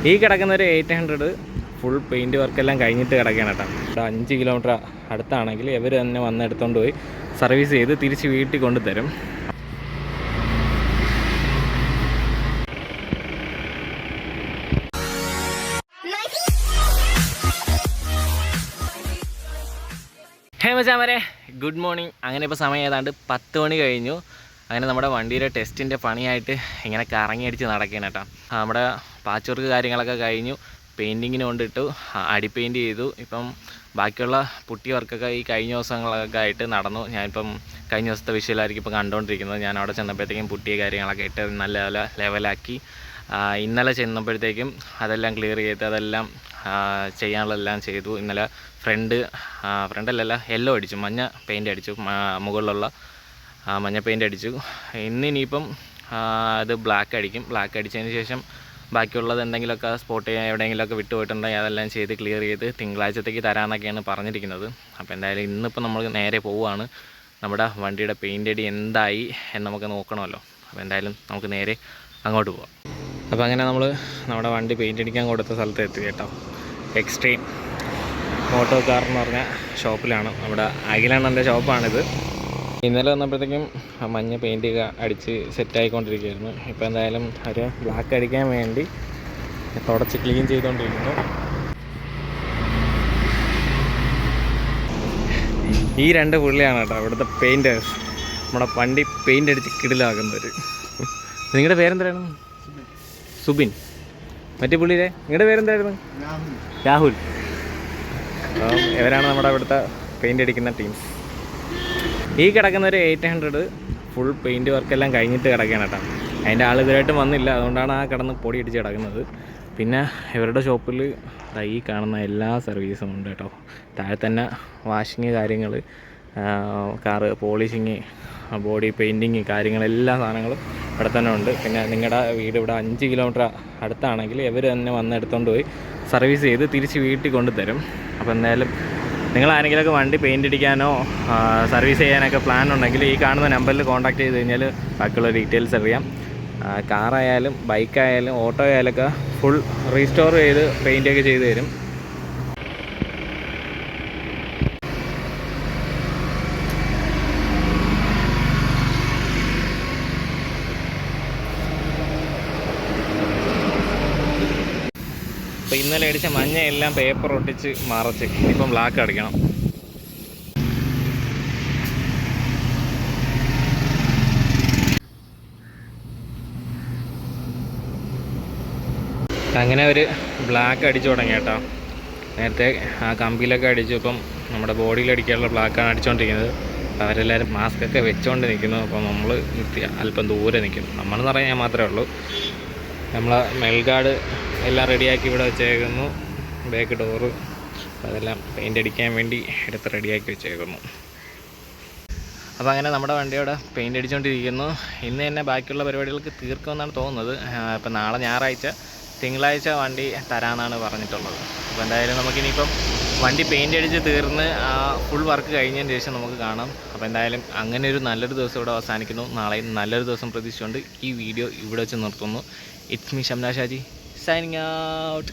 ഈ കിടക്കുന്ന ഒരു 800 ഫുൾ പെയിൻറ്റ് വർക്കെല്ലാം കഴിഞ്ഞിട്ട് കിടക്കുകയാണ് കേട്ടോ. ഇവിടെ 5 കിലോമീറ്റർ അടുത്താണെങ്കിൽ ഇവർ തന്നെ വന്ന് എടുത്തുകൊണ്ട് പോയി സർവീസ് ചെയ്ത് തിരിച്ച് വീട്ടിൽ കൊണ്ടുതരും. ഹേ മച്ചാമാരെ, ഗുഡ് മോർണിംഗ്. അങ്ങനെ ഇപ്പോൾ സമയം ഏതാണ്ട് 10 മണി കഴിഞ്ഞു. അങ്ങനെ നമ്മുടെ വണ്ടിയുടെ ടെസ്റ്റിൻ്റെ പണിയായിട്ട് ഇങ്ങനെ കറങ്ങി അടിച്ച് നടക്കുകയാണ് കേട്ടോ. നമ്മുടെ പാച്ച് വർക്ക് കാര്യങ്ങളൊക്കെ കഴിഞ്ഞു, പെയിൻറ്റിങ്ങിന് കൊണ്ടിട്ടു, അടി പെയിൻറ്റ് ചെയ്തു. ഇപ്പം ബാക്കിയുള്ള പുട്ടി വർക്കൊക്കെ ഈ കഴിഞ്ഞ ദിവസങ്ങളൊക്കെ ആയിട്ട് നടന്നു. ഞാനിപ്പം കഴിഞ്ഞ ദിവസത്തെ വിഷ്വലായിരിക്കും ഇപ്പോൾ കണ്ടുകൊണ്ടിരിക്കുന്നത്. ഞാൻ അവിടെ ചെന്നപ്പോഴത്തേക്കും പുട്ടിയ കാര്യങ്ങളൊക്കെ ഇട്ട് നല്ല ലെവലാക്കി. ഇന്നലെ ചെന്നപ്പോഴത്തേക്കും അതെല്ലാം ക്ലിയർ ചെയ്ത് അതെല്ലാം ചെയ്യാനുള്ളതെല്ലാം ചെയ്തു. ഇന്നലെ ഫ്രണ്ടല്ലല്ല യെല്ലോ അടിച്ചു, മഞ്ഞ പെയിൻ്റ് അടിച്ചു, മുകളിലുള്ള മഞ്ഞ പെയിൻ്റ് അടിച്ചു. ഇനിയിപ്പം അത് ബ്ലാക്ക് അടിക്കും. ബ്ലാക്ക് അടിച്ചതിന് ശേഷം ബാക്കിയുള്ളത് എന്തെങ്കിലുമൊക്കെ സ്പോട്ട് ചെയ്യാൻ എവിടെയെങ്കിലുമൊക്കെ വിട്ടുപോയിട്ടുണ്ടെങ്കിൽ അതെല്ലാം ചെയ്ത് ക്ലിയർ ചെയ്ത് തിങ്കളാഴ്ചത്തേക്ക് തരാമെന്നൊക്കെയാണ് പറഞ്ഞിരിക്കുന്നത്. അപ്പോൾ എന്തായാലും ഇന്നിപ്പോൾ നമ്മൾ നേരെ പോവുകയാണ്. നമ്മുടെ വണ്ടിയുടെ പെയിൻ്റ് അടി എന്തായി എന്ന് നമുക്ക് നോക്കണമല്ലോ. അപ്പോൾ എന്തായാലും നമുക്ക് നേരെ അങ്ങോട്ട് പോവാം. അപ്പോൾ അങ്ങനെ നമ്മൾ നമ്മുടെ വണ്ടി പെയിൻ്റ് അടിക്കാൻ കൊടുത്ത സ്ഥലത്ത് എത്തി കേട്ടോ. എക്സ്ട്രീം മോട്ടോ കാർ എന്ന് പറഞ്ഞ ഷോപ്പിലാണ്. നമ്മുടെ അഖിലണ്ണൻ്റെ ഷോപ്പാണിത്. ഇന്നലെ വന്നപ്പോഴത്തേക്കും മഞ്ഞ പെയിൻ്റ് അടിച്ച് സെറ്റായിക്കൊണ്ടിരിക്കുകയായിരുന്നു. ഇപ്പോൾ എന്തായാലും ഒരു ബ്ലാക്ക് അടിക്കാൻ വേണ്ടി തുടച്ച് ക്ലീൻ ചെയ്തുകൊണ്ടിരിക്കുന്നു. ഈ രണ്ട് പുള്ളിയാണ് കേട്ടോ ഇവിടുത്തെ പെയിൻറ്റേഴ്സ്. നമ്മുടെ വണ്ടി പെയിൻ്റ് അടിച്ച് കിടിലാക്കുന്നവർ. നിങ്ങളുടെ പേരെന്തായിരുന്നു? സുബിൻ. മറ്റേ പുള്ളിയുടെ നിങ്ങളുടെ പേരെന്തായിരുന്നു? രാഹുൽ. അപ്പം ഇവരാണ് നമ്മുടെ ഇവിടുത്തെ പെയിൻ്റ് അടിക്കുന്ന ടീംസ്. ഈ കിടക്കുന്ന ഒരു 800 ഫുൾ പെയിൻറ്റ് വർക്കെല്ലാം കഴിഞ്ഞിട്ട് കിടക്കുകയാണ് കേട്ടോ. അതിൻ്റെ ആൾ ഇതുവരായിട്ടും വന്നില്ല, അതുകൊണ്ടാണ് ആ കിടന്ന് പൊടി അടിച്ച് കിടക്കുന്നത്. പിന്നെ ഇവരുടെ ഷോപ്പിൽ ഈ കാണുന്ന എല്ലാ സർവീസും ഉണ്ട് കേട്ടോ. താഴെ തന്നെ വാഷിങ് കാര്യങ്ങൾ, കാറ് പോളിഷിങ്, ബോഡി പെയിൻറ്റിങ് കാര്യങ്ങളെല്ലാ സാധനങ്ങളും ഇവിടെ തന്നെ ഉണ്ട്. പിന്നെ നിങ്ങളുടെ വീട് ഇവിടെ 5 കിലോമീറ്റർ അടുത്താണെങ്കിൽ ഇവർ തന്നെ വന്ന് എടുത്തുകൊണ്ട് പോയി സർവീസ് ചെയ്ത് തിരിച്ച് വീട്ടിൽ കൊണ്ടുതരും. അപ്പോൾ എന്തായാലും നിങ്ങൾ ആരെങ്കിലുമൊക്കെ വണ്ടി പെയിൻ്റ് അടിക്കാനോ സർവീസ് ചെയ്യാനൊക്കെ പ്ലാൻ ഉണ്ടെങ്കിൽ ഈ കാണുന്ന നമ്പറിൽ കോൺടാക്ട് ചെയ്ത് കഴിഞ്ഞാൽ ബാക്കിയുള്ള ഡീറ്റെയിൽസ് അറിയാം. കാറായാലും ബൈക്കായാലും ഓട്ടോ ആയാലൊക്കെ ഫുൾ റീസ്റ്റോർ ചെയ്ത് പെയിൻ്റൊക്കെ ചെയ്ത് തരും. അപ്പോൾ ഇന്നലെ അടിച്ച മഞ്ഞയെല്ലാം പേപ്പർ ഒട്ടിച്ച് മറച്ച് ഇപ്പം ബ്ലാക്ക് അടിക്കണം. അങ്ങനെ ഒരു ബ്ലാക്ക് അടിച്ചു തുടങ്ങി കേട്ടോ. നേരത്തെ ആ കമ്പിയിലൊക്കെ അടിച്ചു, ഇപ്പം നമ്മുടെ ബോഡിയിൽ അടിക്കാനുള്ള ബ്ലാക്കാണ് അടിച്ചുകൊണ്ടിരിക്കുന്നത്. അവരെല്ലാവരും മാസ്കൊക്കെ വെച്ചുകൊണ്ട് നിൽക്കുന്നു. അപ്പോൾ നമ്മൾ അല്പം ദൂരെ നിൽക്കുന്നു. നമ്മളെന്ന് പറയാൻ ഞാൻ മാത്രമേ ഉള്ളൂ. നമ്മളെ മെൽഗാർഡ് എല്ലാം റെഡിയാക്കി ഇവിടെ വെച്ചേക്കുന്നു. ബാക്ക് ഡോറ് അതെല്ലാം പെയിൻ്റ് അടിക്കാൻ വേണ്ടി എടുത്ത് റെഡിയാക്കി വെച്ചേക്കുന്നു. അപ്പോൾ അങ്ങനെ നമ്മുടെ വണ്ടിയോടെ പെയിൻ്റ് അടിച്ചുകൊണ്ടിരിക്കുന്നു. ഇന്ന് തന്നെ ബാക്കിയുള്ള പരിപാടികൾക്ക് തീർക്കുമെന്നാണ് തോന്നുന്നത്. ഇപ്പം നാളെ ഞായറാഴ്ച, തിങ്കളാഴ്ച വണ്ടി തരാമെന്നാണ് പറഞ്ഞിട്ടുള്ളത്. അപ്പോൾ എന്തായാലും നമുക്കിനിയിപ്പം വണ്ടി പെയിൻ്റ് അടിച്ച് തീർന്ന് ഫുൾ വർക്ക് കഴിഞ്ഞതിന് ശേഷം നമുക്ക് കാണാം. അപ്പോൾ എന്തായാലും അങ്ങനെ ഒരു നല്ലൊരു ദിവസം ഇവിടെ അവസാനിക്കുന്നു. നാളെ നല്ലൊരു ദിവസം പ്രതീക്ഷിച്ചുകൊണ്ട് ഈ വീഡിയോ ഇവിടെ വെച്ച് നിർത്തുന്നു. It's me Shamna Shaji, signing out.